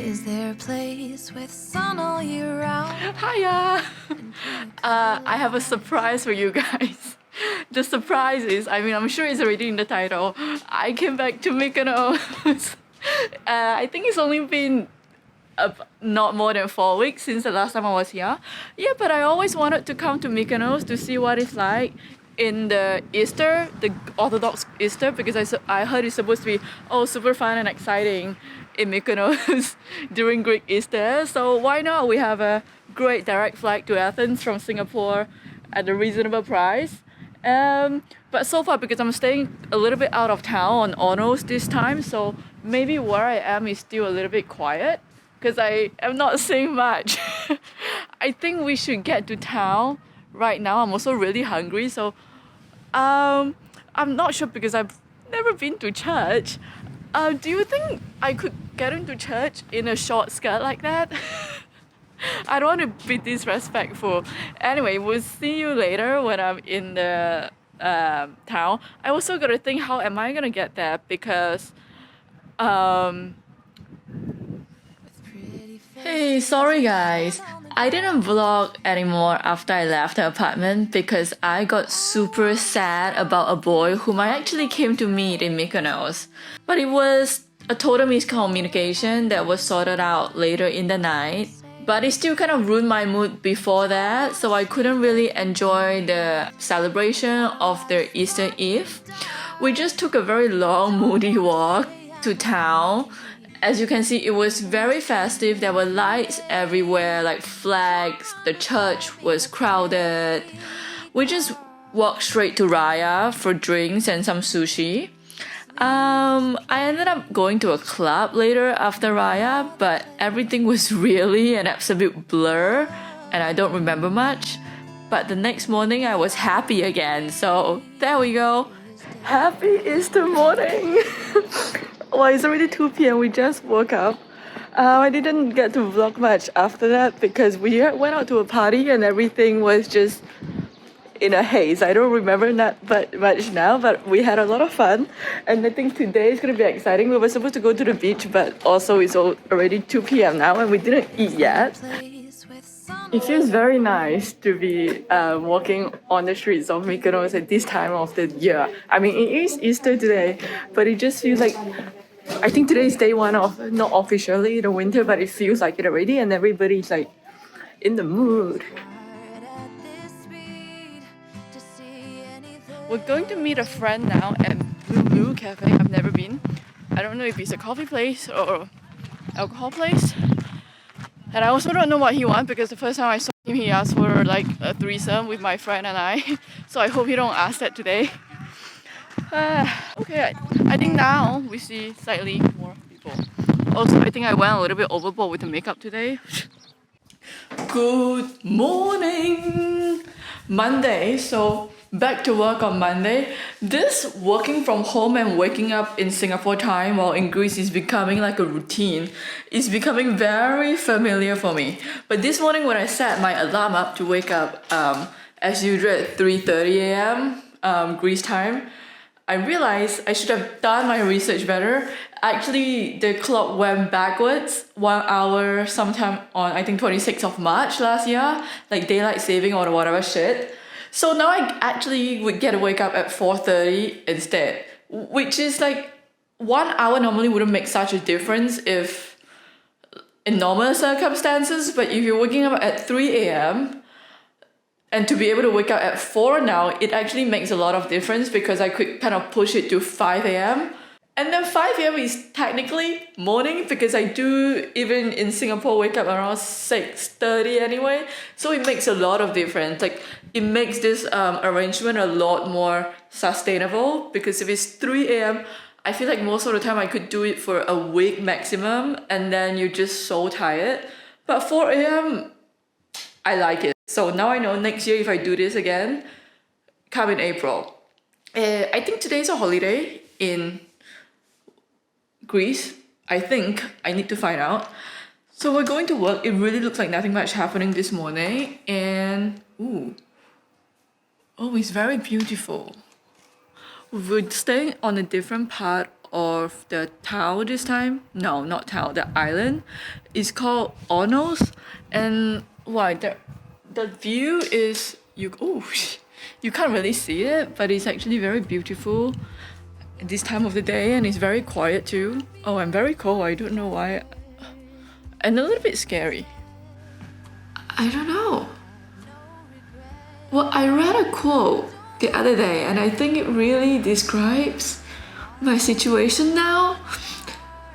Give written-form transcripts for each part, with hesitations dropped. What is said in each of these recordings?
Is there a place with sun all year round? Hiya! I have a surprise for you guys. The surprise is, I mean, I'm sure it's already in the title. I came back to Mykonos. I think it's only been not more than 4 weeks since the last time I was here. Yeah, but I always wanted to come to Mykonos to see what it's like in the Easter, the Orthodox Easter, because I heard it's supposed to be super fun and exciting in Mykonos during Greek Easter. So why not? We have a great direct flight to Athens from Singapore at a reasonable price. But so far, because I'm staying a little bit out of town on Onos this time, so maybe where I am is still a little bit quiet because I am not seeing much. I think we should get to town right now. I'm also really hungry, so I'm not sure because I've never been to church. Do you think I could get into church in a short skirt like that? I don't want to be disrespectful. Anyway, we'll see you later when I'm in the town. I also gotta think, how am I gonna get there, because hey, sorry guys, I didn't vlog anymore after I left the apartment because I got super sad about a boy whom I actually came to meet in Mykonos. But it was a total miscommunication that was sorted out later in the night. But it still kind of ruined my mood before that, so I couldn't really enjoy the celebration of the Easter Eve. We just took a very long, moody walk to town. As you can see, it was very festive. There were lights everywhere, like flags. The church was crowded. We just walked straight to Raya for drinks and some sushi. I ended up going to a club later after Raya, but everything was really an absolute blur and I don't remember much. But the next morning I was happy again, so there we go. Happy Easter morning! Well, it's already 2 p.m. We just woke up. I didn't get to vlog much after that because we went out to a party and everything was just in a haze. I don't remember that much now, but we had a lot of fun. And I think today is going to be exciting. We were supposed to go to the beach, but also it's already 2 p.m. now and we didn't eat yet. It feels very nice to be walking on the streets of Mykonos at this time of the year. I mean, it is Easter today, but it just feels like, I think today is day one of, not officially the winter, but it feels like it already, and everybody's like in the mood. We're going to meet a friend now at Blue Cafe. I've never been. I don't know if it's a coffee place or alcohol place. And I also don't know what he wants because the first time I saw him, he asked for like a threesome with my friend and I. So I hope he don't ask that today. Okay, I think now we see slightly more people. Also, I think I went a little bit overboard with the makeup today. Good morning! Monday, so back to work on Monday. This working from home and waking up in Singapore time while in Greece is becoming like a routine. It's becoming very familiar for me. But this morning when I set my alarm up to wake up as usual at 3:30 a.m. Greece time, I realized I should have done my research better. Actually, the clock went backwards 1 hour sometime on, I think, 26th of March last year, like daylight saving or whatever shit. So now I actually would get to wake up at 4:30 instead, which is like 1 hour normally wouldn't make such a difference if in normal circumstances, but if you're waking up at 3 a.m. and to be able to wake up at 4 now, it actually makes a lot of difference because I could kind of push it to 5 a.m. And then 5 a.m. is technically morning because I do, even in Singapore, wake up around 6:30 anyway. So it makes a lot of difference. Like, it makes this arrangement a lot more sustainable because if it's 3 a.m., I feel like most of the time I could do it for a week maximum and then you're just so tired. But 4 a.m., I like it. So now I know next year if I do this again, come in April. I think today's a holiday in Greece. I think. I need to find out. So we're going to work. It really looks like nothing much happening this morning. And, ooh. Oh, it's very beautiful. We're staying on a different part of the town this time. No, not town, the island. It's called Onos, and why the view is you can't really see it, but it's actually very beautiful at this time of the day, and it's very quiet too. Oh, I'm very cold. I don't know why, and a little bit scary. I don't know. Well, I read a quote the other day, and I think it really describes my situation now.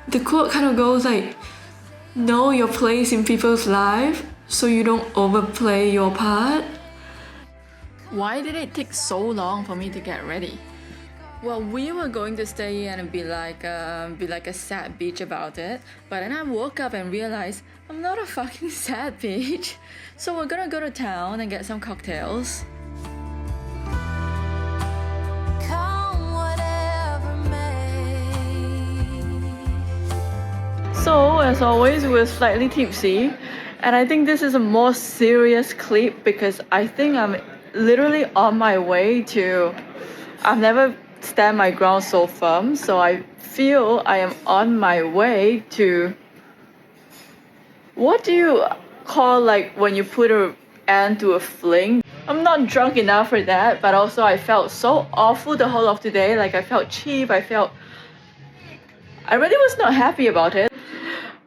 The quote kind of goes like, know your place in people's life so you don't overplay your part. Why did it take so long for me to get ready? Well, we were going to stay and be like a sad bitch about it, but then I woke up and realized I'm not a fucking sad bitch. So we're gonna go to town and get some cocktails. Come whatever may. So, as always, we're slightly tipsy, and I think this is a more serious clip because I think I'm literally on my way to... I've never stand my ground so firm, so I feel I am on my way to... What do you call like when you put an end to a fling? I'm not drunk enough for that, but also I felt so awful the whole of today. Like I felt cheap, I really was not happy about it.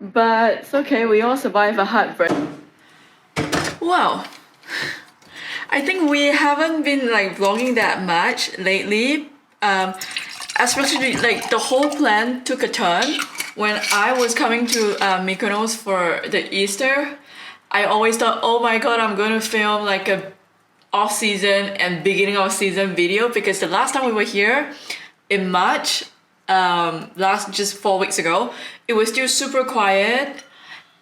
But it's okay, we all survive a heartbreak. Wow. I think we haven't been like vlogging that much lately. Especially like the whole plan took a turn when I was coming to Mykonos for the Easter. I always thought, oh my god, I'm going to film like a off-season and beginning of season video, because the last time we were here in March, just 4 weeks ago, it was still super quiet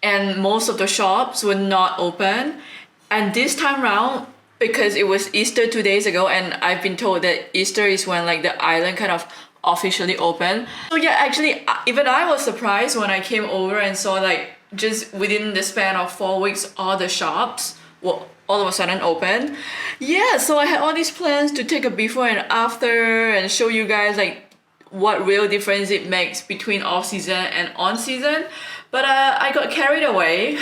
and most of the shops were not open. And this time around, because it was Easter 2 days ago, and I've been told that Easter is when like the island kind of officially open. So yeah, actually even I was surprised when I came over and saw like just within the span of 4 weeks all the shops were all of a sudden open. Yeah, so I had all these plans to take a before and after and show you guys like what real difference it makes between off season and on season. But I got carried away.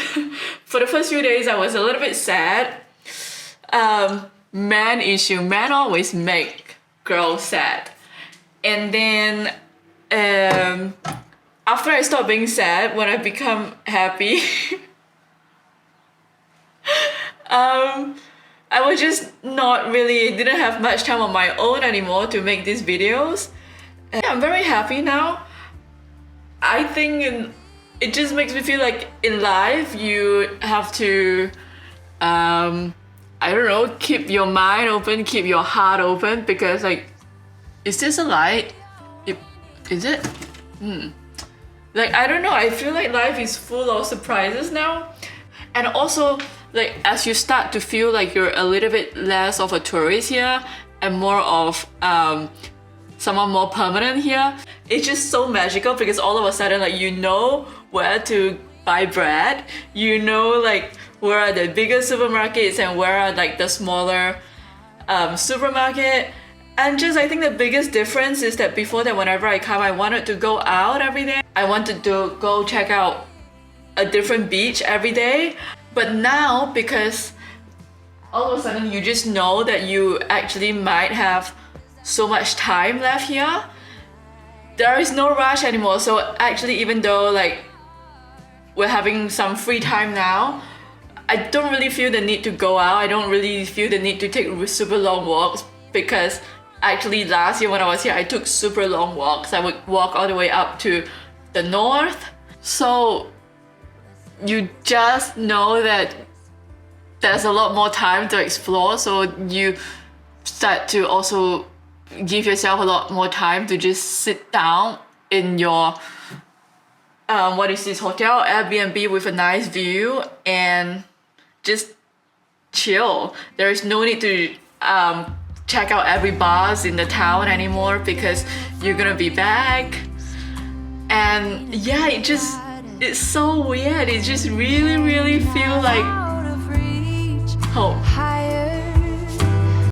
For the first few days I was a little bit sad. Man issue. Men always make girls sad. And then after I stopped being sad, when I become happy, I was just didn't have much time on my own anymore to make these videos. And I'm very happy now. I think it just makes me feel like in life you have to I don't know, keep your mind open, keep your heart open, because like, is this a light? Is it? Like, I don't know, I feel like life is full of surprises now. And also, like, as you start to feel like you're a little bit less of a tourist here and more of someone more permanent here, it's just so magical, because all of a sudden, like, you know where to buy bread, you know like where are the bigger supermarkets and where are like the smaller supermarket. And just I think the biggest difference is that before that, whenever I come, I wanted to go out every day. I wanted to go check out a different beach every day. But now, because all of a sudden you just know that you actually might have so much time left here, there is no rush anymore. So actually, even though like we're having some free time now, I don't really feel the need to go out. I don't really feel the need to take super long walks, because actually last year when I was here, I took super long walks. I would walk all the way up to the north. So you just know that there's a lot more time to explore. So you start to also give yourself a lot more time to just sit down in your what is this, hotel, Airbnb with a nice view and just chill. There is no need to check out every bars in the town anymore, because you're gonna be back. And yeah, it's so weird. It just really feel like home.